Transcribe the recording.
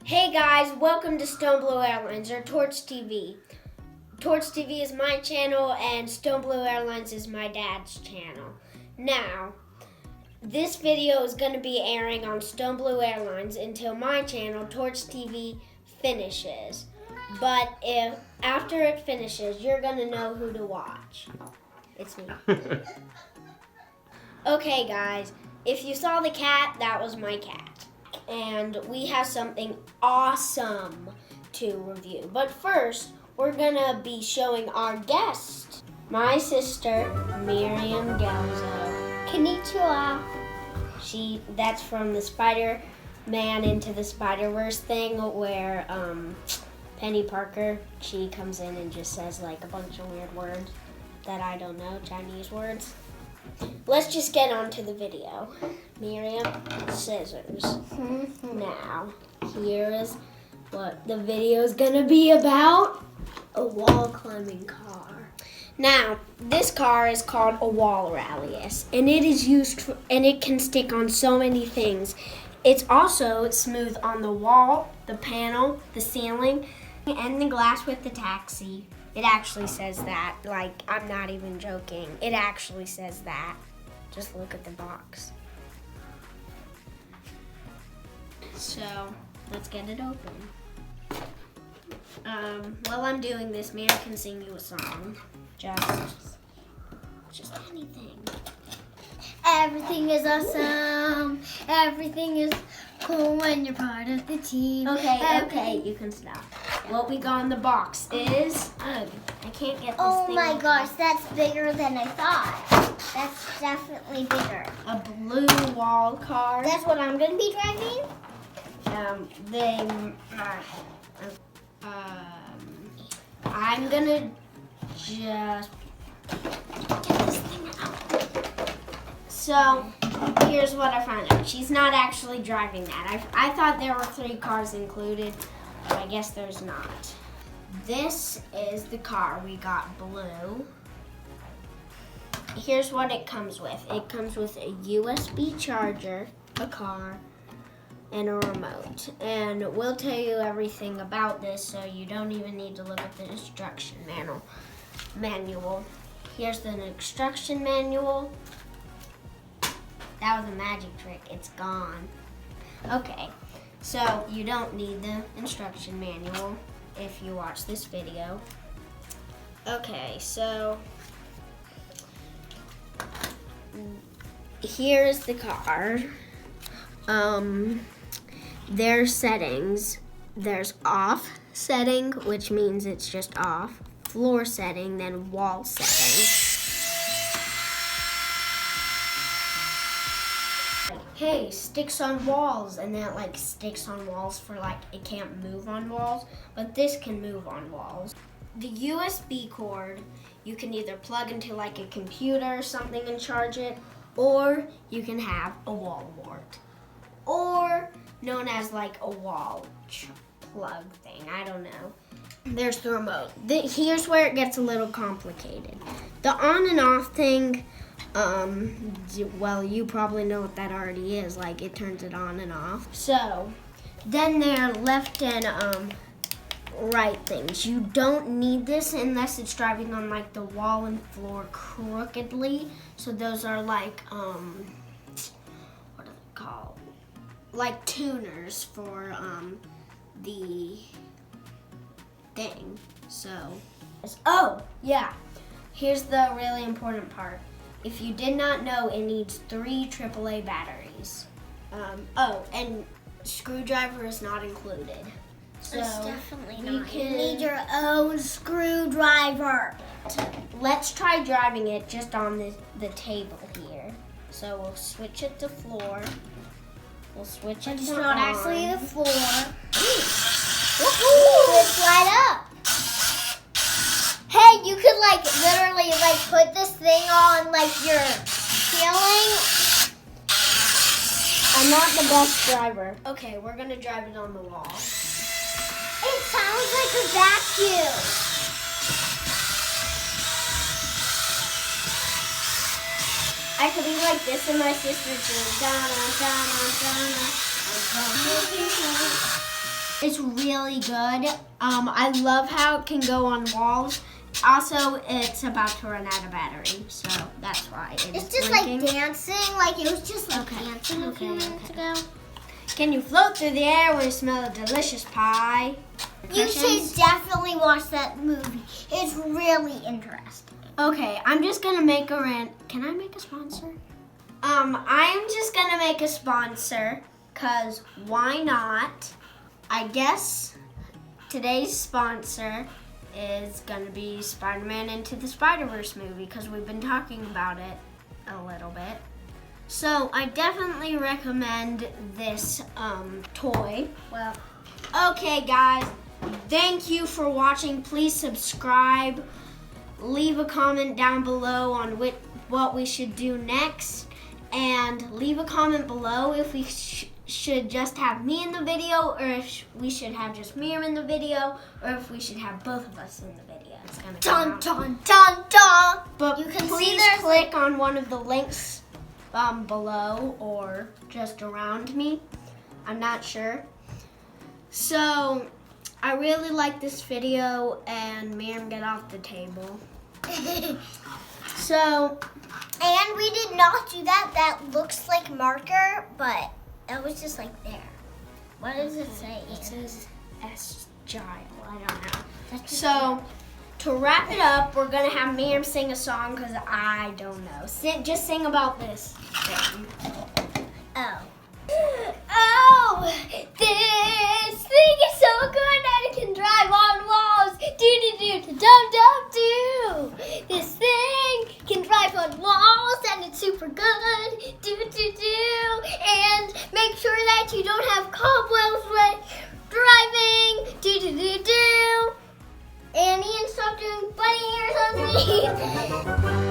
Hey guys, welcome to Stone Blue Airlines or Torch TV. Torch TV is my channel and Stone Blue Airlines is my dad's channel. Now, this video is going to be airing on Stone Blue Airlines until my channel, Torch TV, finishes. But if after it finishes, you're going to know who to watch. It's me. Okay guys, if you saw the cat, that was my cat. And we have something awesome to review. But first, we're gonna be showing our guest, my sister, Miriam Galzo. Konnichiwa. That's from the Spider-Man Into the Spider-Verse thing where Penny Parker, she comes in and just says like a bunch of weird words that I don't know, Chinese words. Let's just get on to the video. Miriam, scissors. Now, here is what the video is gonna be about. A wall climbing car. Now, this car is called a wall rallyist, and it is used for, and it can stick on so many things. It's also smooth on the wall, the panel, the ceiling, and the glass with the taxi. It actually says that, like, I'm not even joking. It actually says that. Just look at the box. So, let's get it open. While I'm doing this, Mary can sing you a song. Just anything. Everything is awesome. Everything is cool when you're part of the team. Okay, you can stop. What we got in the box is, I can't get this Oh thing my open. gosh, that's bigger than I thought. That's definitely bigger. A blue wall car. That's what I'm going to be driving? I'm gonna just get this thing out. So, here's what I found out. She's not actually driving that. I thought there were 3 cars included, but I guess there's not. This is the car. We got blue. Here's what it comes with. It comes with a USB charger, a car, and a remote. And we'll tell you everything about this, so you don't even need to look at the instruction manual. Here's the instruction manual. That was a magic trick. It's gone. Okay, so you don't need the instruction manual if you watch this video. Okay, so here's the car. There's settings. There's off setting, which means it's just off. Floor setting, then wall setting. Hey, sticks on walls, and that like sticks on walls for like it can't move on walls, but this can move on walls. The USB cord, you can either plug into like a computer or something and charge it, or you can have a wall wart, or known as like a wall plug thing. I don't know. There's the remote. Here's where it gets a little complicated. The on and off thing, well, you probably know what that already is. Like, it turns it on and off. So, then there are left and right things. You don't need this unless it's driving on, like, the wall and floor crookedly. So those are, like, what are they called? Like, tuners for, the thing. So, oh, yeah. Here's the really important part. If you did not know, it needs 3 AAA batteries. And screwdriver is not included. So It's definitely you not. can- You need your own screwdriver. Let's try driving it just on the table here. So we'll switch it to floor. We'll switch it It's to not on. actually the floor. Woohoo! It's right up. Hey, you could like literally like put this thing on like your ceiling. I'm not the best driver. Okay, we're gonna drive it on the wall. It sounds like a vacuum. I could be like this and my sister too. Donna, Donna, Donna. It's really good. I love how it can go on walls. Also, it's about to run out of battery, so that's why it's just blinking. like dancing. Like it was just like dancing a few minutes ago. Can you float through the air when you smell a delicious pie? You should definitely watch that movie. It's really interesting. Okay, I'm just gonna make a rant. Can I make a sponsor? I'm just gonna make a sponsor, cause why not? I guess today's sponsor is gonna be Spider-Man Into the Spider-Verse movie, because we've been talking about it a little bit. So I definitely recommend this toy. Well, okay guys, thank you for watching. Please subscribe. Leave a comment down below on what we should do next. And leave a comment below if we should just have me in the video, or if we should have just Miriam in the video, or if we should have both of us in the video. It's gonna dun dun dun dun. But you can please see click on one of the links below or just around me. I'm not sure. So I really like this video, and Miriam, get off the table. So, and we did not do that. That looks like marker, but that was just like there. What does it say? It says S-Gile. I don't know. That's So, to wrap it up, we're going to have Miriam sing a song, because I don't know. Just sing about this thing. Oh. Oh, this thing is so good that it can drive on walls. Do. This thing can drive on walls and it's super good. Do. And make sure that you don't have cobwebs when driving. Do. And Ian, stop doing bunny ears on me.